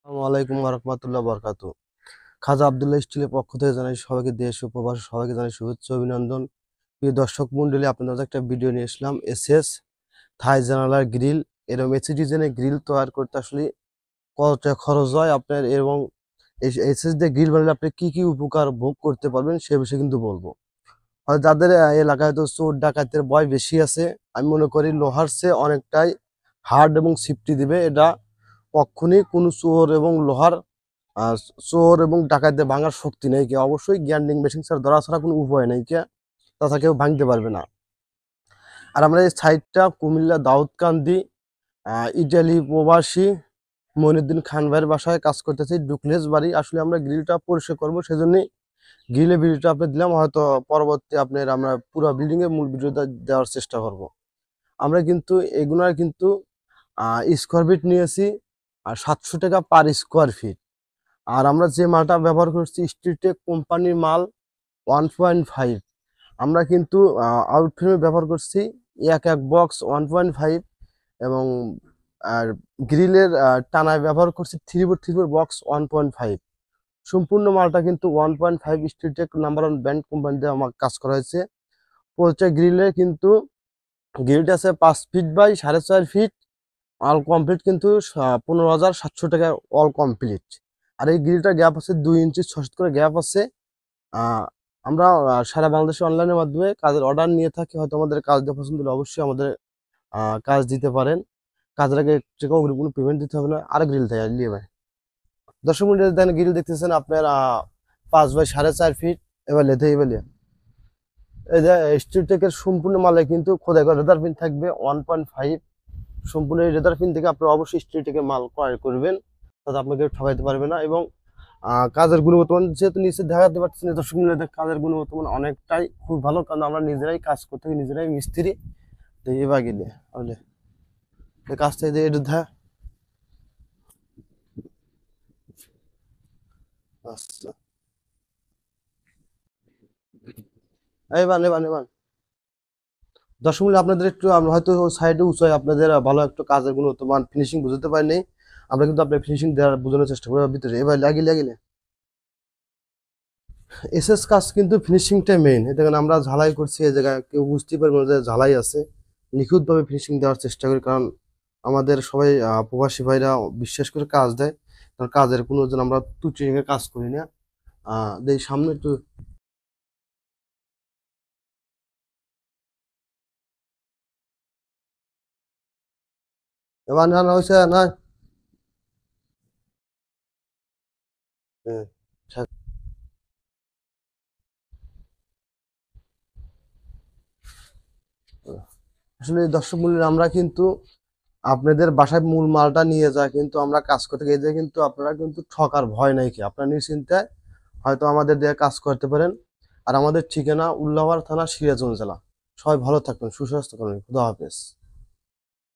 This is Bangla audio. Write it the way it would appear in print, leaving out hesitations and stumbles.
আসসালামু আলাইকুম রহমতুল্লাহ বরকাতু। খাজা আবদুল্লাহ স্টিলের পক্ষ থেকে জানাই সবাইকে, দেশ ও প্রবাস সবাইকে জানাই শুভেচ্ছা অভিনন্দন। প্রিয় দর্শক মন্ডলী, আপনাদের মাঝে একটা ভিডিও নিয়ে আসলাম। এসএস থাই জানালার গ্রিল, এরকম এসি ডিজাইনের গ্রিল তৈরি করতে আসলে কত টাকা খরচ হয় আপনার, এবং এই এসএস দিয়ে গ্রিল বানালে আপনি কি কি উপকার ভোগ করতে পারবেন সে বিষয়ে কিন্তু বলবো। হয়তো যাদের এলাকায় তো চোর ডাকাতের ভয় বেশি আছে, আমি মনে করি লোহার চেয়ে অনেকটাই হার্ড এবং সেফটি দিবে এটা। কখনই কোনো চোর এবং লোহার আহ, চোর এবং ডাকাতদের ভাঙার শক্তি নেই, কে অবশ্যই গ্যান্ডিং মেশিন ছাড়া ধরা ছাড়া কোনো উপায় নেই, কে তাছাড়া কেউ ভাঙতে পারবে না। আর আমরা এই সাইডটা কুমিল্লা দাউদকান্দি ইটালি প্রবাসী মইনুদ্দিন খান ভাইয়ের বাসায় কাজ করতেছি, ডুপ্লেস বাড়ি। আসলে আমরা গ্রিলটা পরিষ্কার করবো, সেজন্যই গ্রিলের ভিডিওটা আপনি দিলাম। হয়তো পরবর্তী আপনার আমরা পুরো বিল্ডিং এর মূল ভিডিওটা দেওয়ার চেষ্টা করব। আমরা কিন্তু এগুলার কিন্তু স্কোয়ার ফিট নিয়েছি আর 700 টাকা পার স্কোয়ার ফিট। আর আমরা যে মালটা ব্যবহার করছি স্টিলটেক কোম্পানির মাল 1.5। আমরা কিন্তু আউটফ্রেমে ব্যবহার করছি এক এক বক্স 1.5, এবং আর গ্রিলের টানায় ব্যবহার করছি 3x3 বক্স 1.5। সম্পূর্ণ মালটা কিন্তু 1.5 স্টিলটেক নাম্বার 1 ব্র্যান্ড কোম্পানিতে আমার কাজ করা হয়েছে। প্রত্যেক গ্রিলে কিন্তু গ্রিলটা আছে 5 feet by 4.5 feet. All complete কিন্তু 15,700 টাকা অল কমপ্লিট। আর এই গ্রিলটার গ্যাপ আছে 2 ইঞ্চি 6 করে গ্যাপ আছে। আহ, আমরা সারা বাংলাদেশে অনলাইনের মাধ্যমে কাজের অর্ডার নিয়ে থাকি। হয়তো আমাদের কাজ দিয়ে পছন্দ হলে অবশ্যই আমাদের কাজ দিতে পারেন। কাজের আগে টাকা অগ্রিম কোনো পেমেন্ট দিতে হবে না। আর গ্রিল থাকে নিয়ে ভাই, দর্শক মন্ডলী দেখেন গ্রিল দেখতেছেন আপনার 5 বাই 4.5 ফিট। এবার লেথে এবার এই যে স্টিল টেকের সম্পূর্ণ মালে কিন্তু খোদাই করা রেদার পিন থাকবে 1.5। সম্পূর্ণ এই রেদার পিন থেকে আপনারা অবশ্যই স্টিল টেকের মাল ক্রয় করবেন, তাতে আপনাকে ঠকাইতে পারবে না। এবং কাজের গুণগত মান যেহেতু নিচে দেখাতে পারছেন দর্শক মূল্যে, কাজের গুণগত মান অনেকটাই খুব ভালো, কারণ আমরা নিজেরাই কাজ করতে থাকি, নিজেরাই মিস্ত্রি। তো এবার গেলে বুঝলে এই কাজটা যে এটা আচ্ছা, এবার এবার এবার দর্শক মূল্য আপনাদের একটু আমরা হয়তো সাইডে উঁচাই আপনাদের ভালো একটু কাজের গুণগত মান ফিনিশিং বুঝতে পারিনি। আমরা কিন্তু আপনার ফিনিশিং দেওয়ার বোঝানোর চেষ্টা করি ভিতরে। এবার লাগিয়ে লাগিলে এসএস কাজ কিন্তু ফিনিশিংটা মেইন। এতে কারণে আমরা ঝালাই করছি এই জায়গায় কেউ বুঝতে পারবে না যে ঝালাই আছে। নিখুঁতভাবে ফিনিশিং দেওয়ার চেষ্টা করি, কারণ আমাদের সবাই প্রবাসী ভাইরা বিশ্বাস করে কাজ দেয়, কারণ কাজের কোনো যেন আমরা তুচ্ছ কাজ করি না। এই সামনে একটু এবার না হয়েছে না। হ্যাঁ, থাক। আসলে দর্শক মূল্য আমরা কিন্তু আপনাদের বাসায় মূল মালটা নিয়ে যায়, কিন্তু আমরা কাজ করতে গিয়ে যে কিন্তু আপনারা কিন্তু ঠকার ভয় নাই, কি আপনারা নিশ্চিন্তায় হয়তো আমাদের দিয়ে কাজ করতে পারেন। আর আমাদের ঠিকানা উল্লাপাড়া থানা, সিরাজগঞ্জ জেলা। সবাই ভালো থাকবেন, সুস্বাস্থ্য করবেন, খুদা হাফেজ।